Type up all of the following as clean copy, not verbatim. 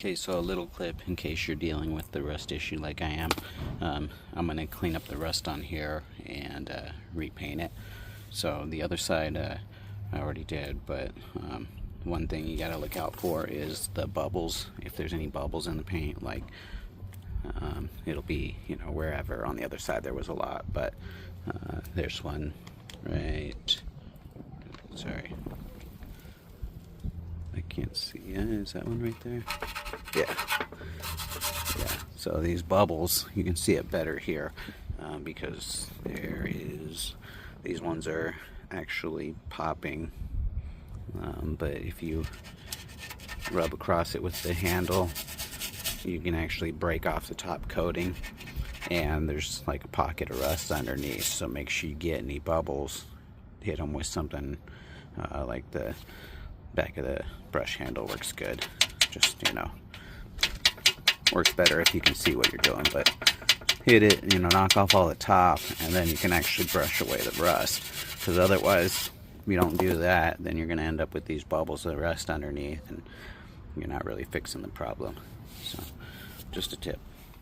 Okay, so a little clip in case you're dealing with the rust issue like I am. I'm going to clean up the rust on here and repaint it. So the other side I already did, but one thing you got to look out for is the bubbles. If there's any bubbles in the paint, like it'll be, wherever. On the other side there was a lot, but there's one right, sorry, I can't see. Is that one right there? Yeah. So these bubbles, you can see it better here because these ones are actually popping. But if you rub across it with the handle, you can actually break off the top coating, and there's like a pocket of rust underneath. So make sure you get any bubbles, hit them with something like the back of the brush handle works good. Just, works better if you can see what you're doing, but hit it, knock off all the top, and then you can actually brush away the rust, because otherwise, if you don't do that, then you're going to end up with these bubbles of rust underneath, and you're not really fixing the problem. So, just a tip.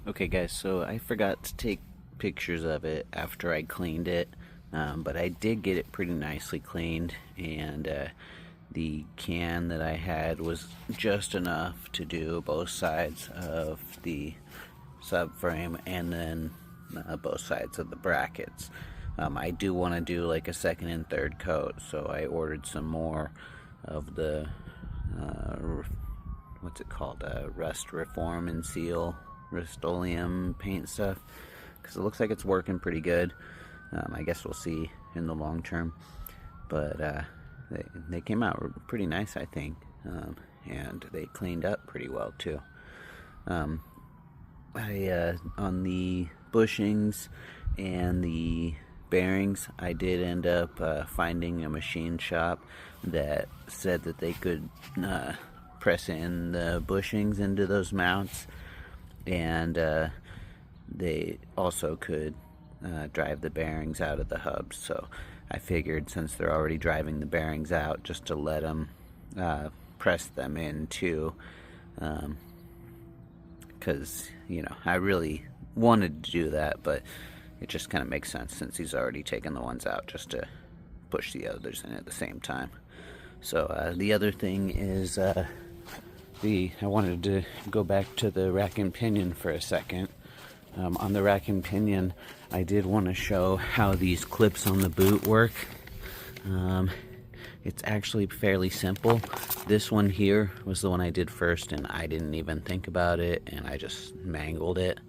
Okay guys, so I forgot to take pictures of it after I cleaned it, but I did get it pretty nicely cleaned, and the can that I had was just enough to do both sides of the subframe and then both sides of the brackets. I do want to do like a second and third coat, so I ordered some more of the what's it called, rust reform and seal Rust-Oleum paint stuff, because it looks like it's working pretty good. I guess we'll see in the long term, but they came out pretty nice, I think, and they cleaned up pretty well too. On the bushings and the bearings, I did end up finding a machine shop that said that they could press in the bushings into those mounts, and they also could drive the bearings out of the hubs. So I figured, since they're already driving the bearings out, just to let them press them in too, because I really wanted to do that, but it just kind of makes sense since he's already taken the ones out, just to push the others in at the same time. So the other thing is I wanted to go back to the rack and pinion for a second. On the rack and pinion, I did want to show how these clips on the boot work. It's actually fairly simple. This one here was the one I did first, and I didn't even think about it, and I just mangled it.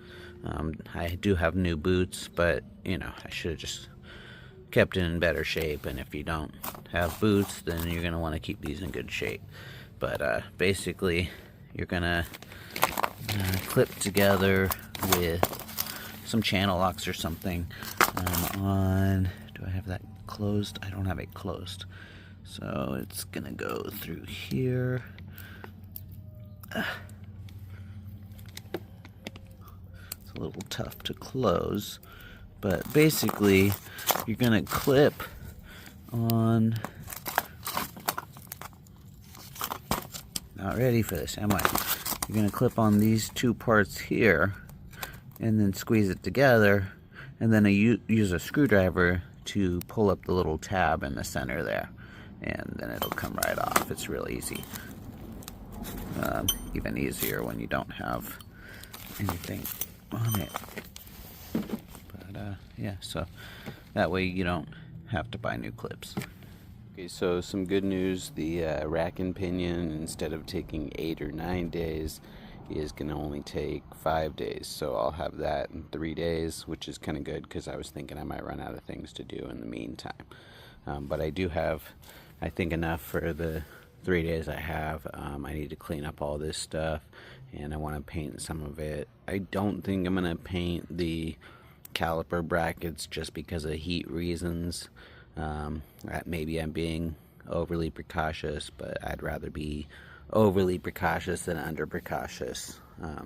I do have new boots, but I should have just kept it in better shape, and if you don't have boots, then you're going to want to keep these in good shape. But basically, you're going to clip together with some channel locks or something do I have that closed? I don't have it closed. So it's going to go through here. It's a little tough to close, but basically you're going to clip on, not ready for this, am I? You're going to clip on these two parts here and then squeeze it together, and then use a screwdriver to pull up the little tab in the center there, and then it'll come right off. It's real easy. Even easier when you don't have anything on it. But yeah, so that way you don't have to buy new clips. Okay, so some good news. The rack and pinion, instead of taking 8 or 9 days, is going to only take 5 days. So I'll have that in 3 days, which is kind of good, because I was thinking I might run out of things to do in the meantime. But I do have, I think, enough for the 3 days I have. I need to clean up all this stuff, and I want to paint some of it. I don't think I'm going to paint the caliper brackets just because of heat reasons. Maybe I'm being overly precautious, but I'd rather be overly precautious than under precautious. I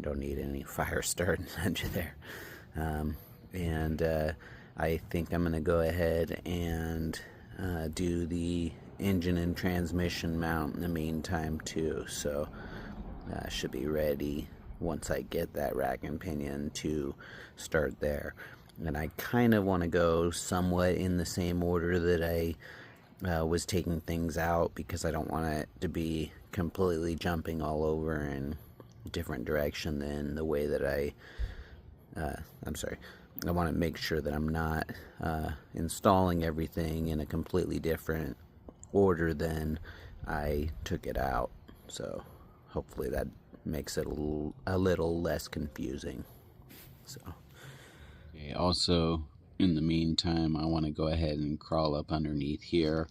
don't need any fire starting under there. And I think I'm going to go ahead and do the engine and transmission mount in the meantime too. So should be ready once I get that rack and pinion to start there. And I kind of want to go somewhat in the same order that I was taking things out, because I don't want it to be completely jumping all over in a different direction than the way that I want to make sure that I'm not installing everything in a completely different order than I took it out. So hopefully that makes it a little less confusing. So okay, also in the meantime, I want to go ahead and crawl up underneath here,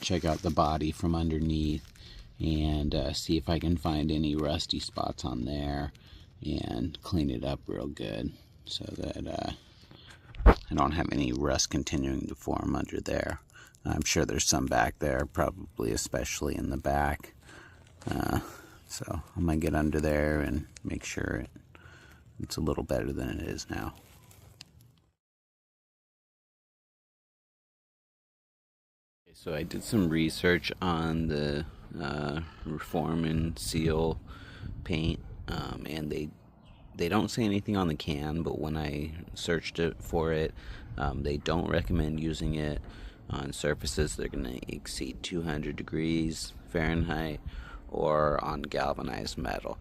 check out the body from underneath, and see if I can find any rusty spots on there and clean it up real good, so that I don't have any rust continuing to form under there. I'm sure there's some back there, probably especially in the back. So I'm going to get under there and make sure it's a little better than it is now. So I did some research on the Reform and Seal paint, and they don't say anything on the can, but when I searched it for it, they don't recommend using it on surfaces that are going to exceed 200 degrees Fahrenheit or on galvanized metal.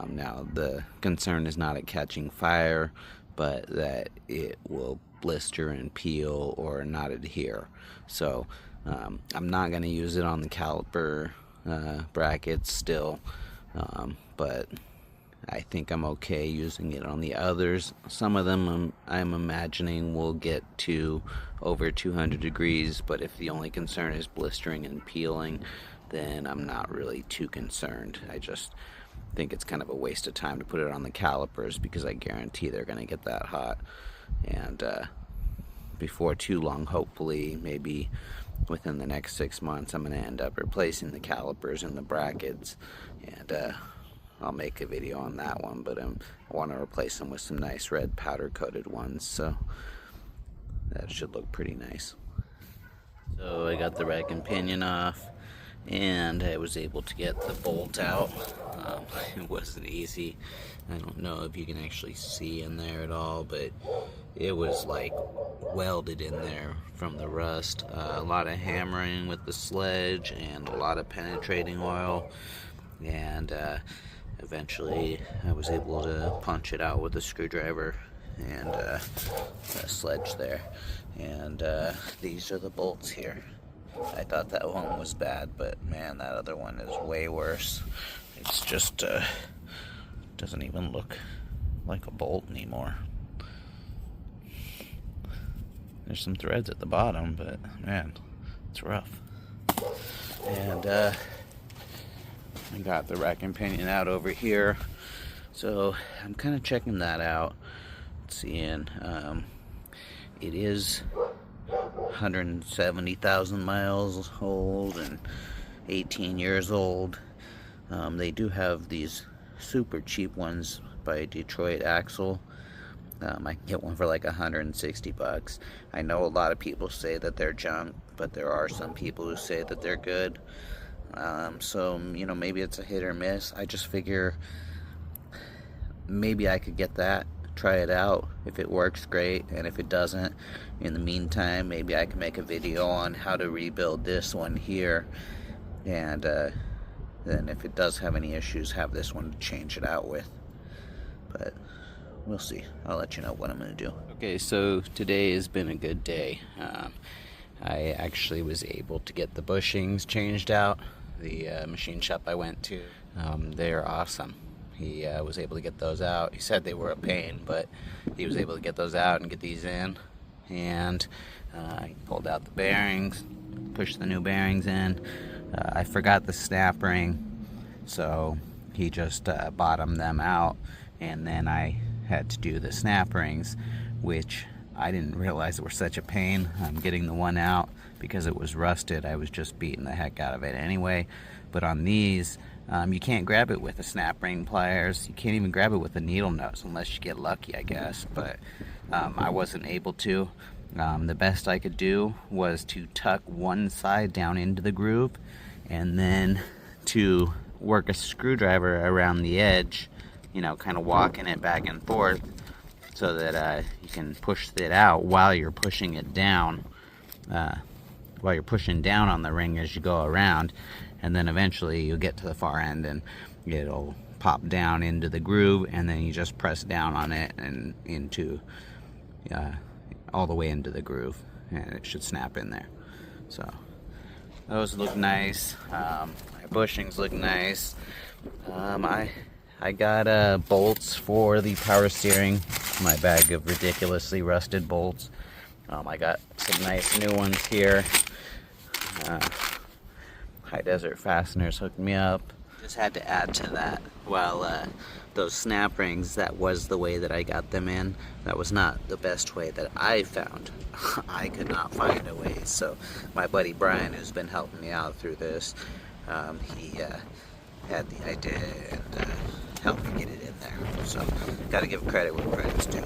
Now the concern is not at catching fire, but that it will blister and peel or not adhere. So I'm not going to use it on the caliper brackets still, but I think I'm okay using it on the others. Some of them I'm imagining will get to over 200 degrees, but if the only concern is blistering and peeling, then I'm not really too concerned. I just think it's kind of a waste of time to put it on the calipers, because I guarantee they're going to get that hot. And before too long, hopefully, maybe within the next 6 months, I'm going to end up replacing the calipers and the brackets, and I'll make a video on that one, but I want to replace them with some nice red powder coated ones, so that should look pretty nice. So I got the rack and pinion off, and I was able to get the bolt out. It wasn't easy. I don't know if you can actually see in there at all, but it was like welded in there from the rust. A lot of hammering with the sledge and a lot of penetrating oil, and eventually I was able to punch it out with a screwdriver and a sledge there. And these are the bolts here. I thought that one was bad, but man, that other one is way worse. It's just doesn't even look like a bolt anymore. There's some threads at the bottom, but man, it's rough. And I got the rack and pinion out over here, so I'm kind of checking that out, seeing it is 170,000 miles old and 18 years old. They do have these super cheap ones by Detroit Axle. I can get one for like 160 bucks. I know a lot of people say that they're junk, but there are some people who say that they're good. So, you know, maybe it's a hit or miss. I just figure maybe I could get that, try it out. If it works, great, and if it doesn't, in the meantime, maybe I can make a video on how to rebuild this one here, and then if it does have any issues, have this one to change it out with. But we'll see. I'll let you know what I'm going to do. Okay, so today has been a good day. I actually was able to get the bushings changed out. The machine shop I went to, they're awesome. He was able to get those out. He said they were a pain, but he was able to get those out and get these in. And I pulled out the bearings, pushed the new bearings in. I forgot the snap ring, so he just bottomed them out, and then I had to do the snap rings, which I didn't realize were such a pain. Getting the one out, because it was rusted, I was just beating the heck out of it anyway. But on these, you can't grab it with the snap ring pliers. You can't even grab it with the needle nose unless you get lucky, I guess. But I wasn't able to. The best I could do was to tuck one side down into the groove, and then to work a screwdriver around the edge, you know, kind of walking it back and forth so that you can push it out while you're pushing it down, while you're pushing down on the ring as you go around, and then eventually you'll get to the far end and it'll pop down into the groove, and then you just press down on it and into all the way into the groove, and it should snap in there. So those look nice. My bushings look nice. I got bolts for the power steering, my bag of ridiculously rusted bolts. I got some nice new ones here. High Desert Fasteners hooked me up. Just had to add to that. Well, those snap rings, that was the way that I got them in. That was not the best way that I found. I could not find a way. So my buddy Brian, who's been helping me out through this, he had the idea and helped me get it in there. So got to give credit where credit's due.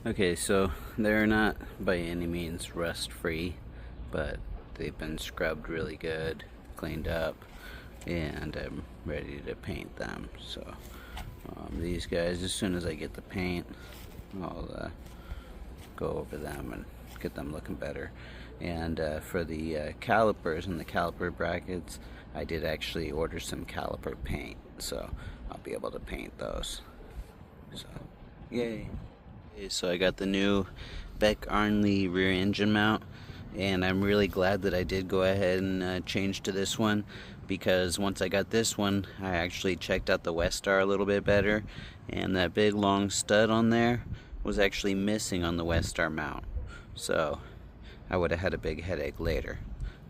Okay, so they're not by any means rust free, but they've been scrubbed really good, cleaned up, and I'm ready to paint them. So these guys, as soon as I get the paint, I'll go over them and get them looking better. And for the calipers and the caliper brackets, I did actually order some caliper paint, so I'll be able to paint those. So yay. Okay, so I got the new Beck Arnley rear engine mount, and I'm really glad that I did go ahead and change to this one, because once I got this one, I actually checked out the Westar a little bit better, and that big long stud on there was actually missing on the Westar mount, so I would have had a big headache later.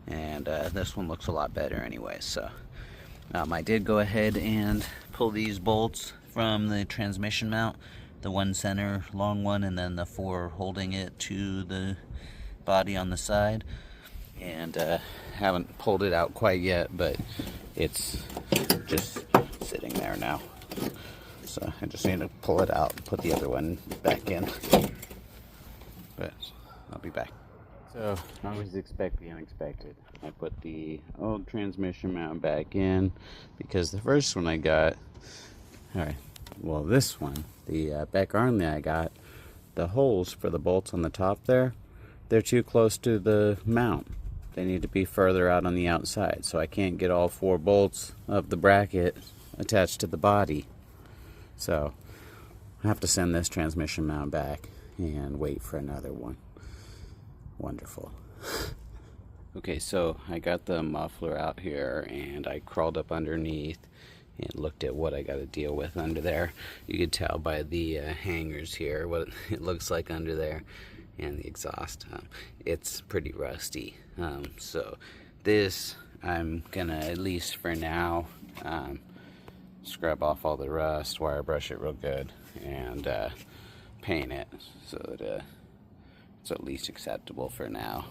And this one looks a lot better anyway. So I did go ahead and pull these bolts from the transmission mount, the one center long one, and then the 4 holding it to the body on the side, and haven't pulled it out quite yet, but it's just sitting there now, so I just need to pull it out and put the other one back in, but I'll be back. So I always expect the unexpected. I put the old transmission mount back in because the first one I got, this one, the Beck Arnley I got, the holes for the bolts on the top there, they're too close to the mount. They need to be further out on the outside, so I can't get all 4 bolts of the bracket attached to the body. So I have to send this transmission mount back and wait for another one. Wonderful. Okay, so I got the muffler out here, and I crawled up underneath and looked at what I got to deal with under there. You could tell by the hangers here what it looks like under there, and the exhaust. It's pretty rusty. So this, I'm gonna, at least for now, scrub off all the rust, wire brush it real good, and paint it so that it's at least acceptable for now.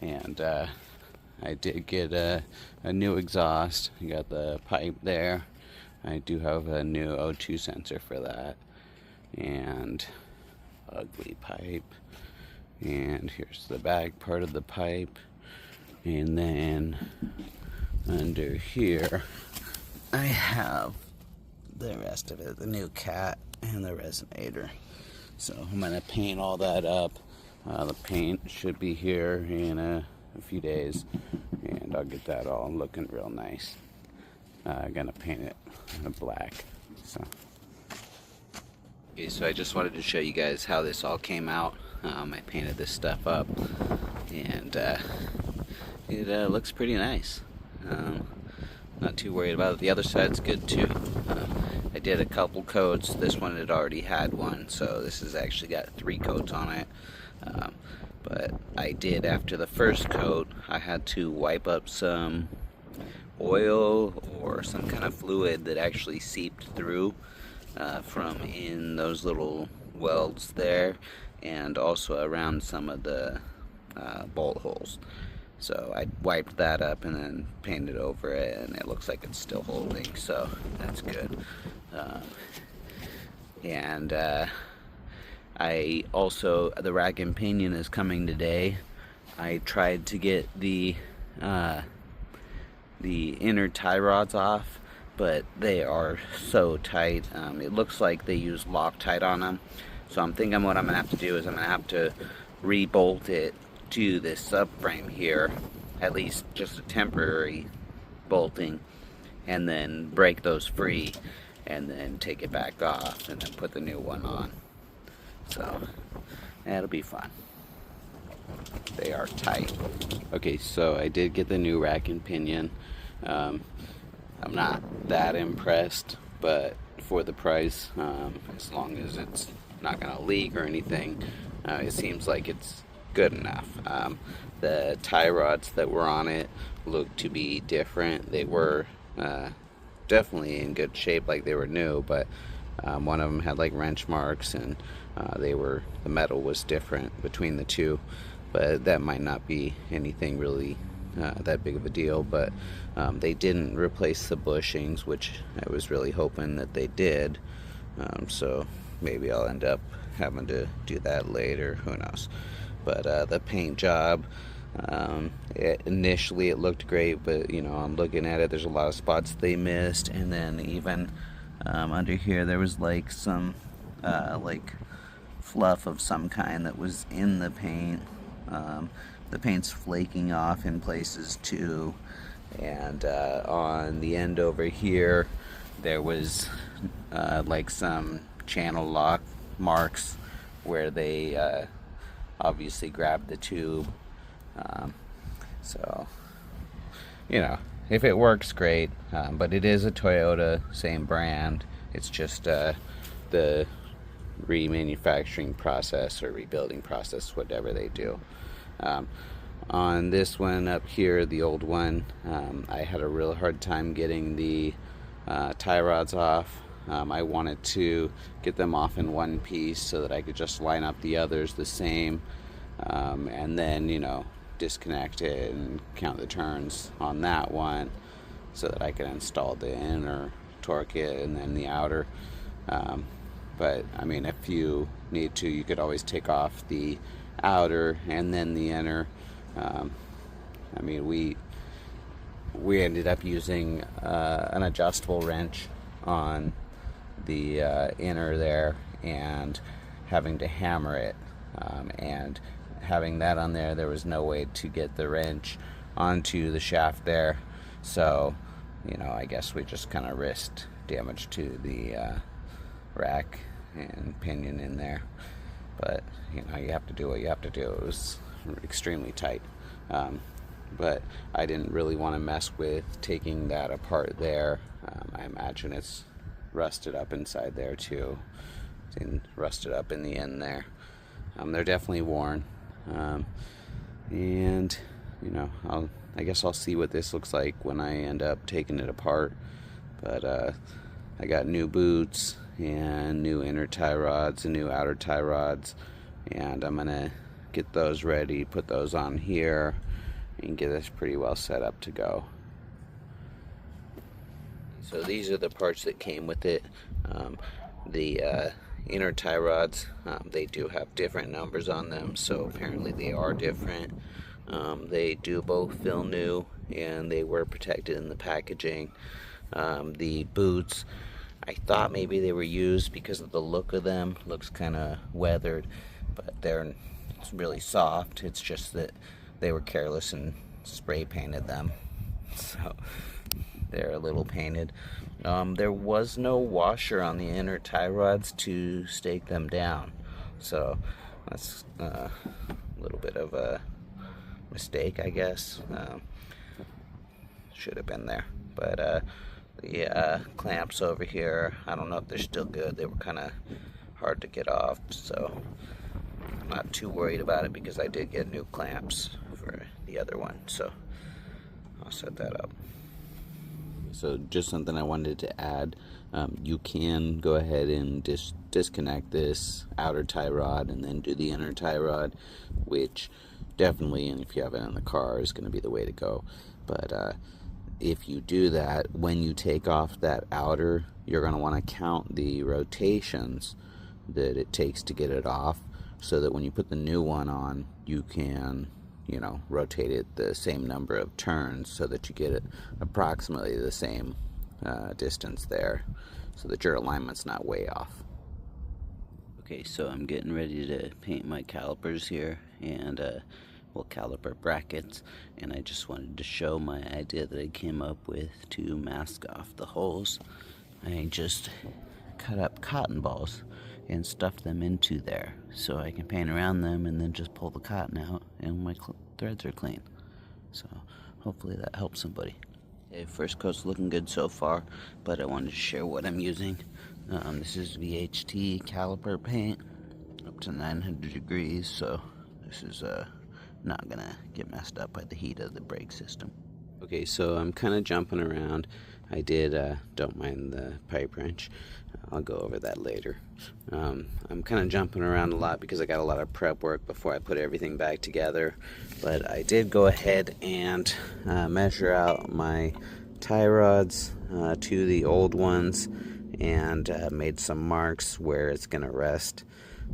And I did get a new exhaust. I got the pipe there. I do have a new O2 sensor for that, and ugly pipe. And here's the back part of the pipe, and then under here I have the rest of it, the new cat and the resonator. So I'm gonna paint all that up. The paint should be here in a few days, and I'll get that all looking real nice. I'm gonna paint it black. Okay, so I just wanted to show you guys how this all came out. I painted this stuff up, and it looks pretty nice. Not too worried about it. The other side's good too. I did a couple coats. This one had already had one, so this has actually got 3 coats on it. But I did, after the first coat, I had to wipe up some oil or some kind of fluid that actually seeped through from in those little welds there, and also around some of the bolt holes. So I wiped that up and then painted over it, and it looks like it's still holding, so that's good. I also, the rack and pinion is coming today. I tried to get the the inner tie rods off, but they are so tight. It looks like they use Loctite on them. So I'm thinking what I'm gonna have to do is I'm gonna have to re-bolt it to this subframe here, at least just a temporary bolting, and then break those free and then take it back off and then put the new one on. So that'll be fun. They are tight. Okay, so I did get the new rack and pinion. I'm not that impressed, but for the price, as long as it's not gonna leak or anything, it seems like it's good enough. The tie rods that were on it looked to be different. They were definitely in good shape, like they were new, but one of them had like wrench marks, and the metal was different between the two. But that might not be anything really that big of a deal. But they didn't replace the bushings, which I was really hoping that they did. So maybe I'll end up having to do that later, who knows. But the paint job, initially it looked great, but you know, I'm looking at it, there's a lot of spots they missed. And then even under here there was like some like fluff of some kind that was in the paint. The paint's flaking off in places too, and on the end over here there was like some channel lock marks where they obviously grabbed the tube. So you know, if it works, great, but it is a Toyota, same brand. It's just the remanufacturing process or rebuilding process, whatever they do. On this one up here, the old one, I had a real hard time getting the tie rods off. I wanted to get them off in one piece so that I could just line up the others the same, and then, you know, disconnect it and count the turns on that one so that I could install the inner, torque it, and then the outer. But I mean, if you need to, you could always take off the outer and then the inner. I mean, we ended up using an adjustable wrench on the inner there and having to hammer it, and having that on there, there was no way to get the wrench onto the shaft there. So, you know, I guess we just kind of risked damage to the rack and pinion in there. But, you know, you have to do what you have to do. It was extremely tight. But I didn't really want to mess with taking that apart there. I imagine it's rusted up inside there too, and rusted up in the end there. They're definitely worn. And, you know, I guess I'll see what this looks like when I end up taking it apart. But I got new boots and new inner tie rods and new outer tie rods, and I'm gonna get those ready, put those on here, and get this pretty well set up to go. So these are the parts that came with it. The inner tie rods, they do have different numbers on them, so apparently they are different. They do both feel new, and they were protected in the packaging. The boots, I thought maybe they were used because of the look of them. Looks kind of weathered, but it's really soft. It's just that they were careless and spray painted them, so they're a little painted. There was no washer on the inner tie rods to stake them down, so that's a little bit of a mistake, I guess. Should have been there. But the clamps over here, I don't know if they're still good. They were kind of hard to get off, so I'm not too worried about it because I did get new clamps for the other one, so I'll set that up. So just something I wanted to add, you can go ahead and disconnect this outer tie rod and then do the inner tie rod, which definitely, and if you have it in the car, is going to be the way to go. But if you do that, when you take off that outer, you're going to want to count the rotations that it takes to get it off, so that when you put the new one on, you can you know, rotate it the same number of turns so that you get it approximately the same distance there, so that your alignment's not way off. Okay, so I'm getting ready to paint my calipers here, and well, caliper brackets, and I just wanted to show my idea that I came up with to mask off the holes. I just cut up cotton balls and stuff them into there so I can paint around them and then just pull the cotton out and my threads are clean. So hopefully that helps somebody. Okay, first coat's looking good so far, but I wanted to share what I'm using. This is VHT caliper paint up to 900 degrees, so this is not gonna get messed up by the heat of the brake system. Okay, so I'm kind of jumping around. I don't mind the pipe wrench. I'll go over that later. I'm kind of jumping around a lot because I got a lot of prep work before I put everything back together. But I did go ahead and measure out my tie rods to the old ones and made some marks where it's going to rest.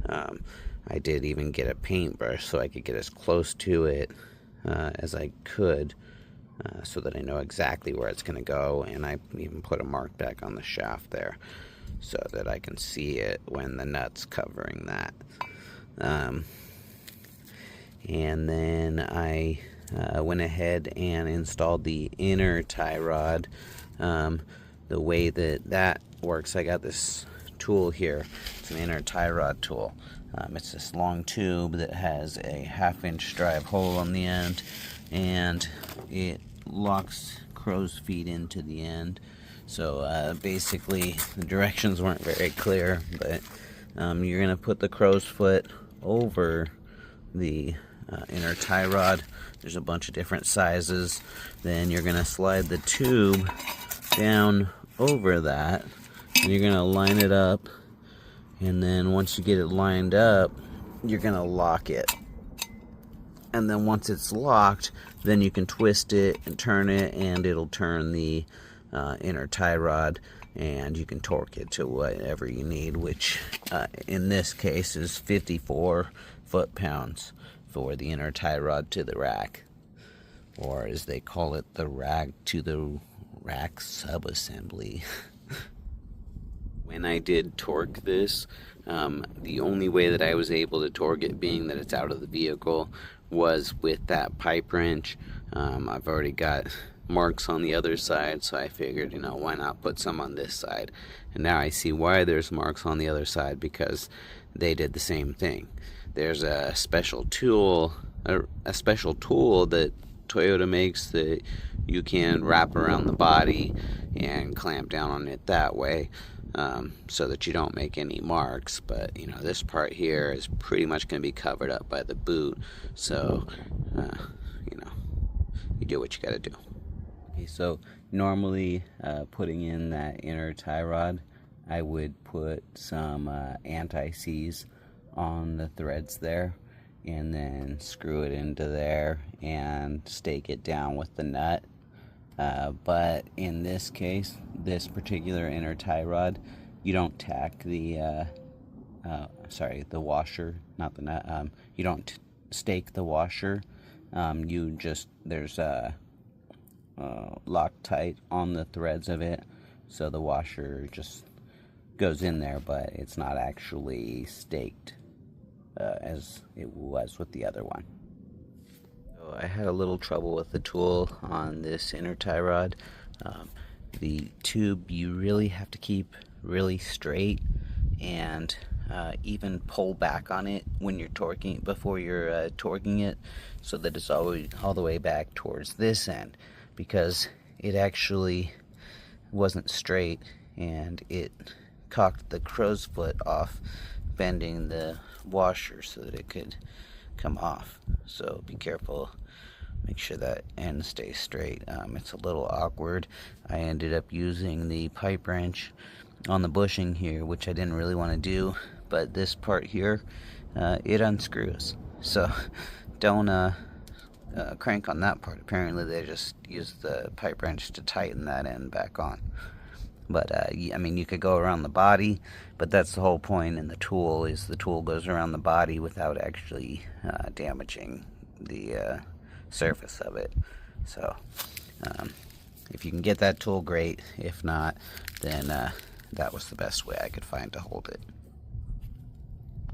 I did even get a paintbrush so I could get as close to it as I could. So that I know exactly where it's going to go, and I even put a mark back on the shaft there so that I can see it when the nut's covering that. And then I went ahead and installed the inner tie rod. The way that works, I got this tool here. It's an inner tie rod tool. It's this long tube that has a 1/2-inch drive hole on the end, and it locks crow's feet into the end. So basically the directions weren't very clear, but you're going to put the crow's foot over the inner tie rod. There's a bunch of different sizes. Then you're going to slide the tube down over that, and you're going to line it up, and then once you get it lined up, you're going to lock it. And then once it's locked, then you can twist it and turn it, and it'll turn the inner tie rod, and you can torque it to whatever you need, which in this case is 54 foot-pounds for the inner tie rod to the rack, or as they call it, the rack to the rack subassembly. When I did torque this, the only way that I was able to torque it, being that it's out of the vehicle, was with that pipe wrench. I've already got marks on the other side, so I figured, why not put some on this side? And now I see why there's marks on the other side, because they did the same thing. There's a special tool that Toyota makes that you can wrap around the body and clamp down on it that way, so that you don't make any marks. But this part here is pretty much going to be covered up by the boot, so you do what you got to do. Okay, so normally putting in that inner tie rod, I would put some anti-seize on the threads there, and then screw it into there and stake it down with the nut. But in this case, this particular inner tie rod, you don't tack the washer, not the nut. You don't stake the washer. There's Loctite on the threads of it, so the washer just goes in there, but it's not actually staked as it was with the other one. So I had a little trouble with the tool on this inner tie rod. The tube, you really have to keep really straight, and even pull back on it when you're torquing, before you're torquing it, so that it's always all the way back towards this end, because it actually wasn't straight and it cocked the crow's foot off, bending the washer so that it could come off. So be careful, make sure that end stays straight. It's a little awkward. I ended up using the pipe wrench on the bushing here, which I didn't really want to do, but this part here, it unscrews, so don't crank on that part. Apparently they just use the pipe wrench to tighten that end back on. But I mean, you could go around the body, but that's the whole point in the tool, is the tool goes around the body without actually damaging the surface of it. So if you can get that tool, great. If not, then that was the best way I could find to hold it.